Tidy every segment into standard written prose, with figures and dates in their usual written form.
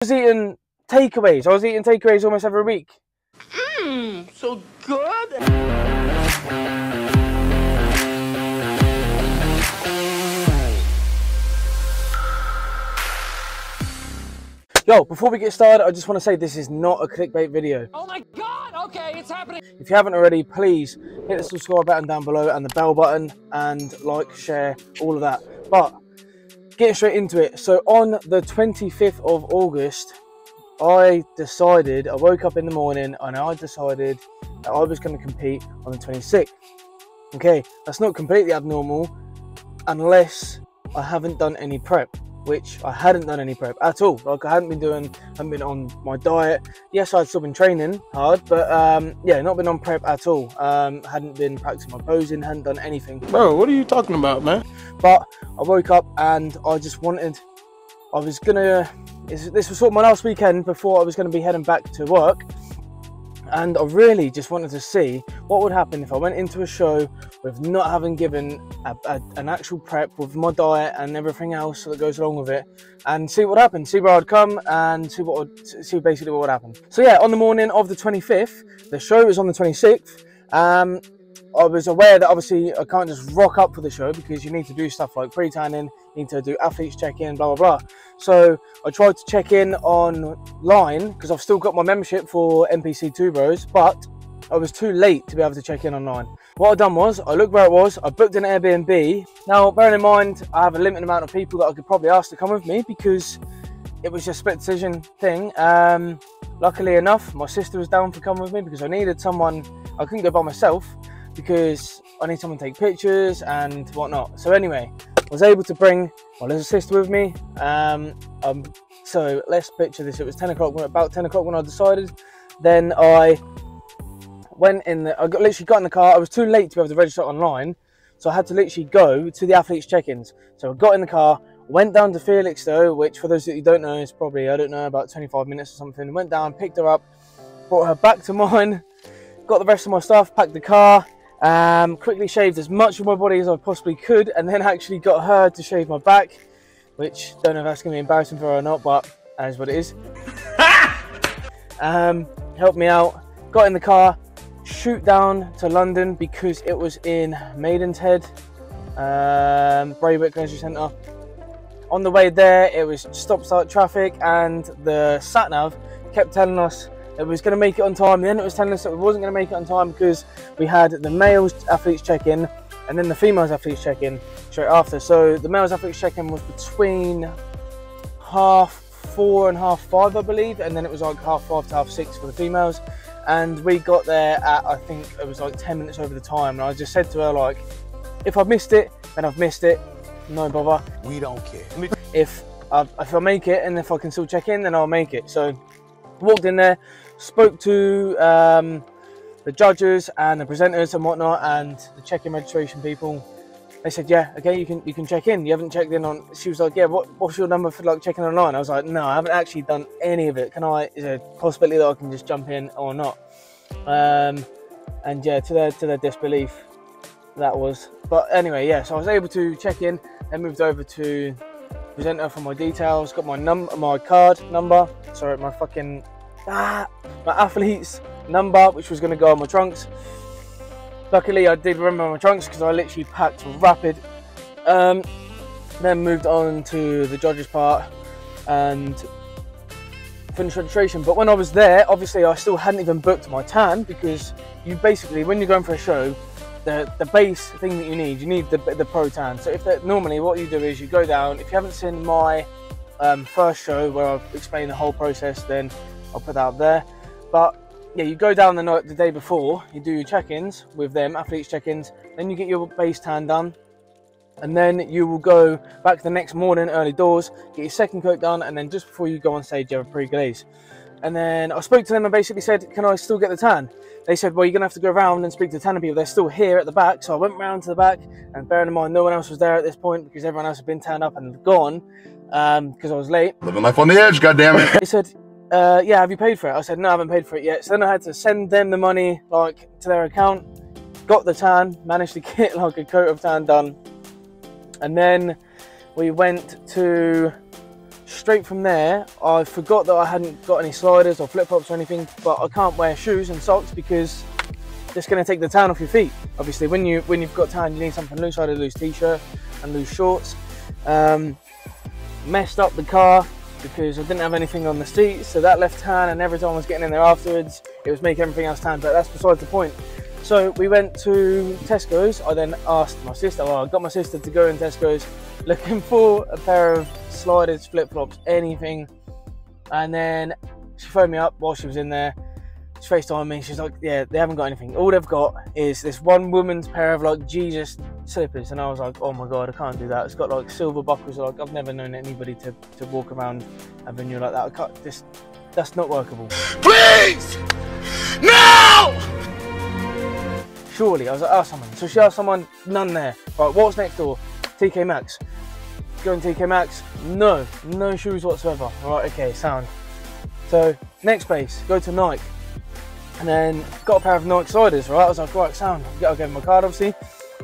was eating takeaways. I was eating takeaways almost every week. So good. Yo, before we get started, I just want to say this is not a clickbait video. Oh my god, okay, it's happening. If you haven't already, please hit the subscribe button down below and the bell button and like, share, all of that. But getting straight into it. So on the 25th of August, I woke up in the morning and I decided that I was going to compete on the 26th. Okay, that's not completely abnormal unless I haven't done any prep, which I hadn't done any prep at all. Like I hadn't been on my diet. Yes, I'd still been training hard, but yeah, not been on prep at all. Hadn't been practicing my posing, hadn't done anything. Bro, what are you talking about, man? But I woke up and I just wanted, this was sort of my last weekend before I was going to be heading back to work. And I really just wanted to see what would happen if I went into a show with not having given an actual prep with my diet and everything else that goes along with it, and see what would happen, see where I'd come, and see basically what would happen. So yeah, on the morning of the 25th, the show is on the 26th. I was aware that obviously I can't just rock up for the show because you need to do stuff like pre-tanning, you need to do athletes check-in, blah, blah, blah. So I tried to check in online because I've still got my membership for NPC2 Bros, but I was too late to be able to check in online. What I done was, I looked where it was, I booked an Airbnb. Now, bearing in mind, I have a limited amount of people that I could probably ask to come with me because it was just a split decision thing. Luckily enough, my sister was down for coming with me because I needed someone. I couldn't go by myself because I need someone to take pictures and whatnot. So anyway, I was able to bring my little sister with me. So let's picture this. It was 10 o'clock, about 10 o'clock when I decided. Then I went in, literally got in the car. I was too late to be able to register online. So I had to literally go to the athletes check-ins. So I got in the car, went down to Felixstowe, which for those that you don't know is probably, I don't know, about 25 minutes or something. Went down, picked her up, brought her back to mine, got the rest of my stuff, packed the car, quickly shaved as much of my body as I possibly could, and then actually got her to shave my back, which don't know if that's going to be embarrassing for her or not, but that is what it is. Helped me out, got in the car, shoot down to London because it was in Maidenhead, Braywick Leisure Centre. On the way there, it was stop-start traffic, and the sat-nav kept telling us it was going to make it on time, and then it was telling us that we wasn't going to make it on time because we had the males athletes check-in and then the females athletes check-in straight after. So the males athletes check-in was between 4:30 and 5:30, I believe, and then it was like 5:30 to 6:30 for the females. And we got there at, I think it was like 10 minutes over the time, and I just said to her, like, if I've missed it, then I've missed it, no bother. We don't care. If I make it and if I can still check in, then I'll make it. So walked in there, spoke to the judges and the presenters and whatnot, and the check-in registration people. They said, yeah, okay, you can check in. You haven't checked in on. She was like, yeah, what's your number for like checking online? I was like, no, I haven't actually done any of it. Is there a possibility that I can just jump in or not? And yeah, to their disbelief, that was. But anyway, yeah, so I was able to check in, then moved over to presenter for my details, got my card number, sorry, my fucking my athlete's number, which was going to go on my trunks. Luckily I did remember my trunks because I literally packed rapid. Then moved on to the judges part and finished registration. But when I was there, obviously I still hadn't even booked my tan, because you basically, when you're going for a show, the base thing that you need the pro tan. So normally what you do is you go down. If you haven't seen my first show where I've explained the whole process, then I'll put that up there. But yeah, you go down the day before, you do your check-ins with them, athletes check-ins, then you get your base tan done, and then you will go back the next morning, early doors, get your second coat done, and then just before you go on stage, you have a pre-glaze. And then I spoke to them and basically said, can I still get the tan? They said, well, you're going to have to go around and speak to the tanning people. They're still here at the back. So I went round to the back, and bearing in mind, no one else was there at this point because everyone else had been tanned up and gone because I was late. Living life on the edge, goddammit. They said, yeah, have you paid for it? I said, no, I haven't paid for it yet. So then I had to send them the money like to their account, got the tan, managed to get like a coat of tan done. And then we went to straight from there, I forgot that I hadn't got any sliders or flip-flops or anything, but I can't wear shoes and socks because it's going to take the tan off your feet. Obviously, when you've got tan, you need something loose. I had a loose t-shirt and loose shorts. Messed up the car because I didn't have anything on the seats, so that left tan, and every time I was getting in there afterwards, it was making everything else tan, but that's besides the point. So we went to Tesco's. I then asked my sister, well, I got my sister to go in Tesco's looking for a pair of sliders, flip-flops, anything. And then she phoned me up while she was in there. She FaceTimed me. She's like, yeah, they haven't got anything. All they've got is this one woman's pair of like Jesus slippers. And I was like, oh my God, I can't do that. It's got like silver buckles. Like, I've never known anybody to walk around a venue like that. I can't, that's not workable. Please! No! Surely, I was like, ask someone. So she asked someone, none there. Right, what's next door? TK Maxx. Go in TK Maxx. No shoes whatsoever. Right, okay, sound. So next place, go to Nike. And then got a pair of Nike sliders, right? I was like, right, sound. I'll give them my card, obviously.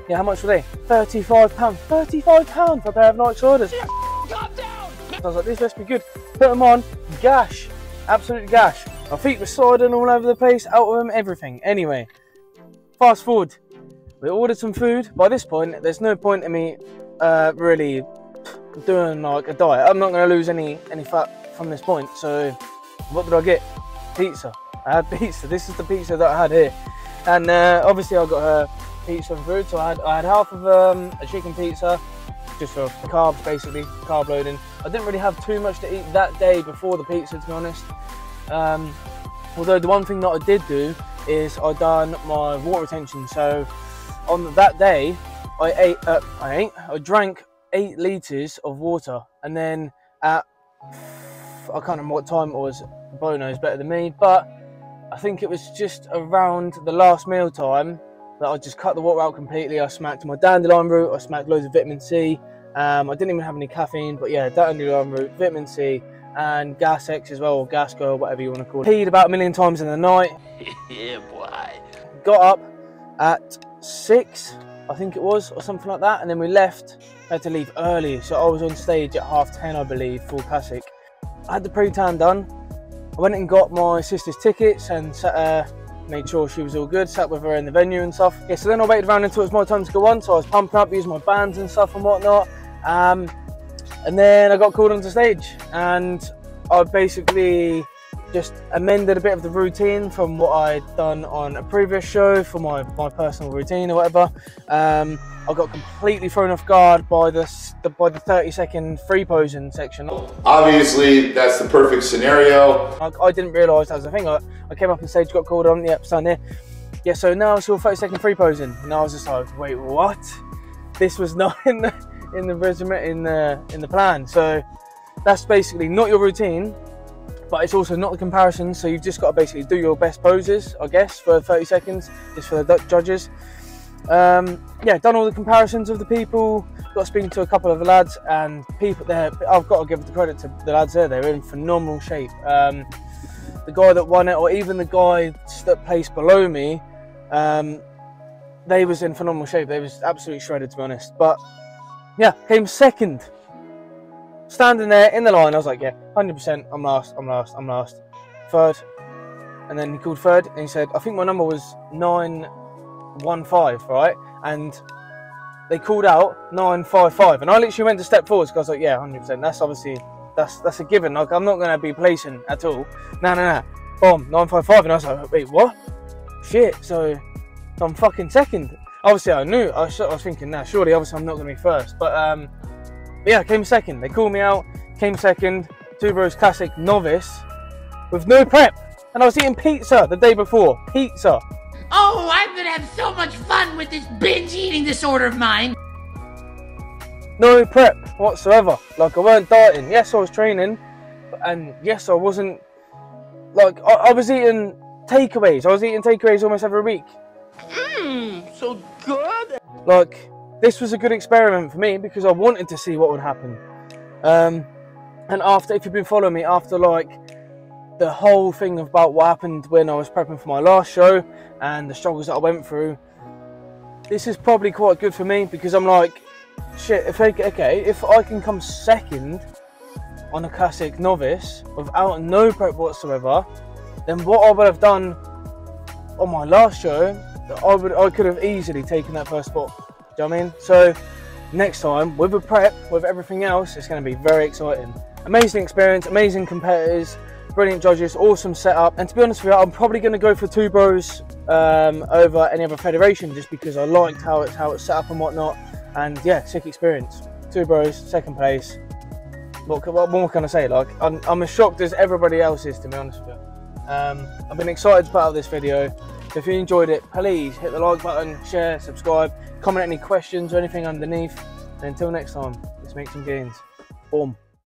Yeah, how much were they? £35. £35 for a pair of Nike sliders. Yeah, calm down! I was like, this must be good. Put them on, gash. Absolute gash. My feet were sliding all over the place, out of them, everything. Anyway, fast forward. We ordered some food. By this point, there's no point in me really doing like a diet. I'm not going to lose any fat from this point. So what did I get? Pizza. I had pizza. This is the pizza that I had here, and obviously I got her pizza and food. So I had half of a chicken pizza, just for carbs, basically carb loading. I didn't really have too much to eat that day before the pizza, to be honest. Although the one thing that I did do is I done my water retention. So on that day, I drank 8 litres of water, and then at, I can't remember what time it was. Bo knows better than me, but I think it was just around the last meal time that I just cut the water out completely. I smacked my dandelion root, I smacked loads of vitamin C. I didn't even have any caffeine, but yeah, dandelion root, vitamin C, and Gas X as well, or Gas Girl, whatever you want to call it. Peed about a million times in the night. Yeah, boy. Got up at 6, I think it was, or something like that, and then we left. I had to leave early, so I was on stage at 10:30, I believe, full classic. I had the pre-tan done. I went and got my sister's tickets and made sure she was all good, sat with her in the venue and stuff. Yeah, so then I waited around until it was my time to go on, so I was pumping up, using my bands and stuff and whatnot. And then I got called onto stage, and I basically just amended a bit of the routine from what I'd done on a previous show for my personal routine or whatever. I got completely thrown off guard by the 30-second free posing section. Obviously, that's the perfect scenario. I didn't realise that was a thing. I came up on stage, got called on, yep, stand there. Yeah, so now it's all 30-second free posing, and I was just like, wait, what? This was not in the resume, in the plan. So that's basically not your routine, but it's also not the comparison. So you've just got to basically do your best poses, I guess, for 30 seconds, just for the judges. Yeah, done all the comparisons of the people, got speaking to a couple of the lads, and people there, I've got to give the credit to the lads there, they're in phenomenal shape. The guy that won it, or even the guy that placed below me, they was in phenomenal shape. They was absolutely shredded, to be honest. But yeah, came second. Standing there in the line, I was like, yeah, 100%, I'm last. Third. And then he called third, and he said, I think my number was 915, right? And they called out 955, and I literally went to step forward because I was like, yeah, 100%. That's obviously that's a given. Like, I'm not going to be placing at all. No. Boom, 955, and I was like, wait, what? Shit. So I'm fucking second. Obviously, I knew. I was thinking, nah, surely, obviously, I'm not going to be first. But yeah, I came second. They called me out. Came second. Two Bros Classic novice with no prep, and I was eating pizza the day before. Pizza. Oh, I'm gonna have so much fun with this binge eating disorder of mine. No prep whatsoever. Like, I weren't dieting. Yes, I was training, and yes, I wasn't. Like, I was eating takeaways. I was eating takeaways almost every week. So good. Like, this was a good experiment for me because I wanted to see what would happen. And after, if you've been following me, after like the whole thing about what happened when I was prepping for my last show and the struggles that I went through, this is probably quite good for me because I'm like, shit, if I can come second on a classic novice without no prep whatsoever, then what I would have done on my last show, I could have easily taken that first spot. Do you know what I mean? So next time, with a prep, with everything else, it's going to be very exciting. Amazing experience, amazing competitors, brilliant judges, awesome setup. And to be honest with you, I'm probably going to go for Two Bros over any other federation, just because I liked how it's set up and whatnot. And yeah, sick experience. Two Bros, second place. What more can I say? Like, I'm as shocked as everybody else is, to be honest with you. I've been excited to put out this video. So if you enjoyed it, please hit the like button, share, subscribe, comment any questions or anything underneath. And until next time, let's make some gains. Boom.